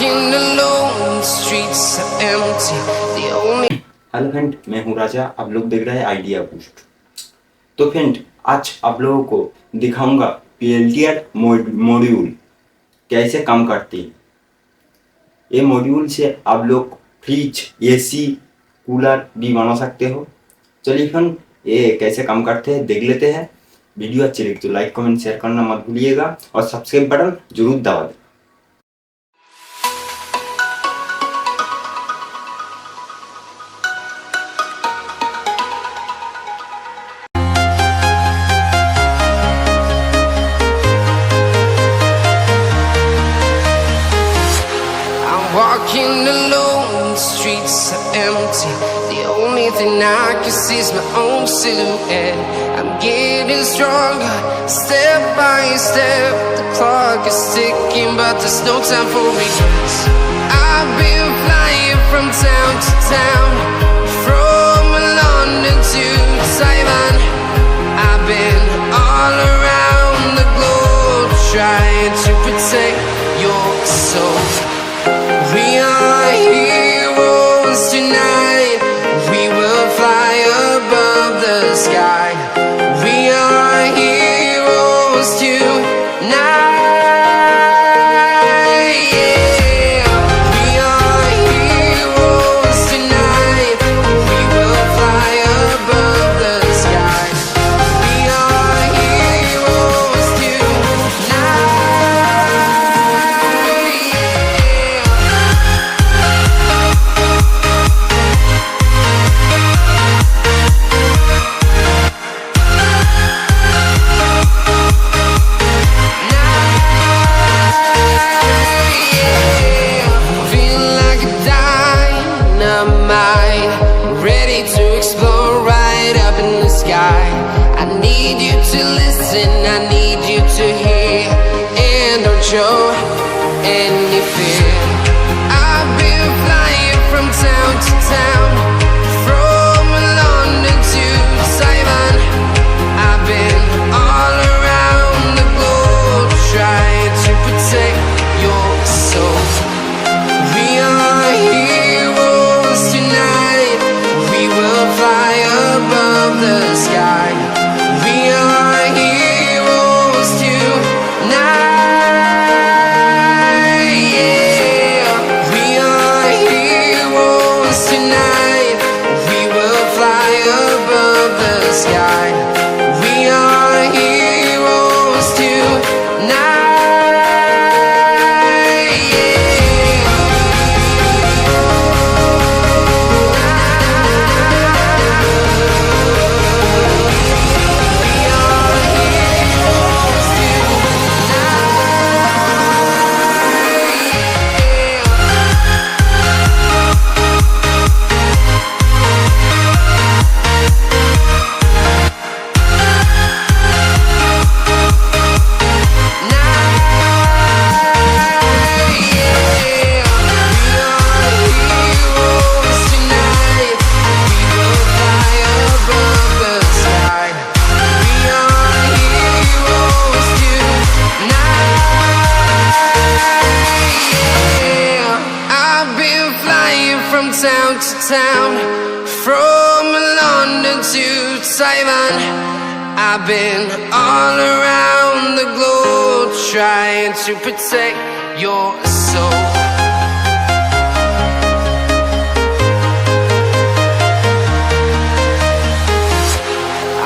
walking alone, the streets are empty. The only hello friend, मैं हूँ राजा। आप लोग देख रहे हैं आइडिया बूस्ट। तो फ्रेंड, आज आप लोगों को दिखाऊंगा पेल्टियर मॉड्यूल कैसे काम करती है। ये मॉड्यूल से आप लोग फ्रिज, एसी, कूलर भी बना सकते हो। चलिए फ्रेंड, ये कैसे काम करते हैं देख लेते हैं। वीडियो अच्छी लगी तो लाइक कमेंट शेयर करना मत भूलिएगा और सब्सक्राइब बटन जरूर दबा दें। walking alone, the streets are empty. The only thing I can see is my own silhouette. I'm getting stronger, step by step. The clock is ticking, but there's no time for regrets. I've been flying from town to town, from London to Taiwan. I've been all around the globe, trying to protect your soul. We are heroes tonight. We will fly above the sky. We are heroes tonight. Yeah. We are heroes tonight. We will fly above the sky. We are heroes tonight. Ready to explore right up in the sky. I need you to listen, I need you to hear, and don't show any fear. I've been flying from town to town, from London to Taiwan. I've been all around the globe, trying to protect your soul. We are heroes tonight. We will fly above the sky. We are heroes tonight. Yeah. We are heroes tonight. We will fly above the sky. We are heroes tonight. Town to town, from London to Taiwan. I've been all around the globe, trying to protect your soul.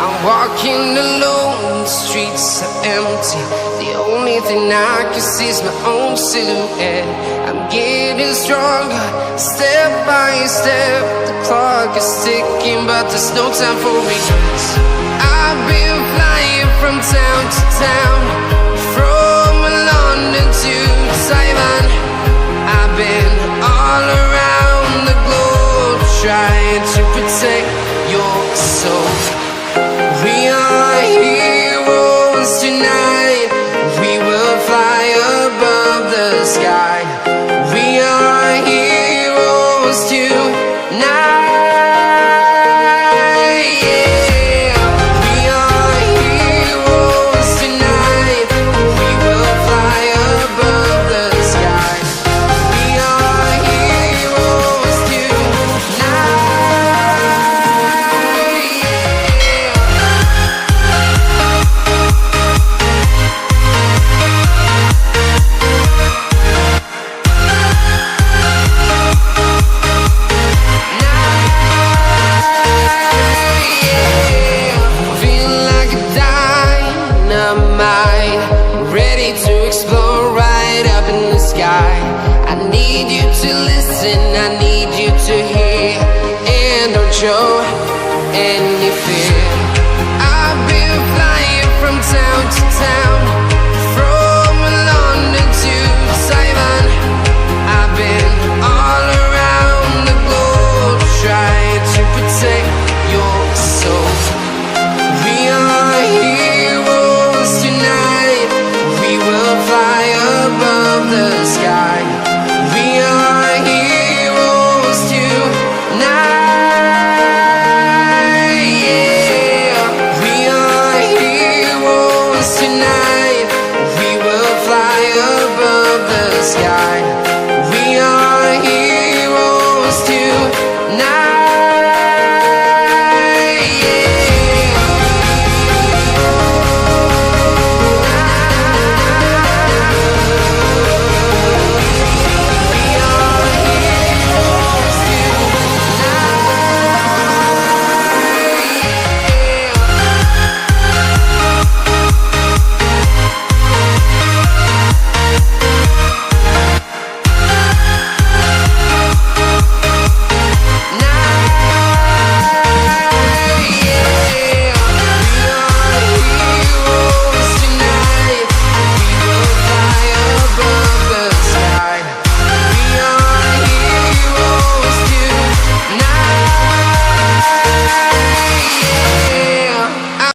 I'm walking alone, the streets are empty. The only thing I can see is my own silhouette. I'm getting stronger, step by step. The clock is ticking, but there's no time for regrets. I've been flying from town to town, from London to Taiwan.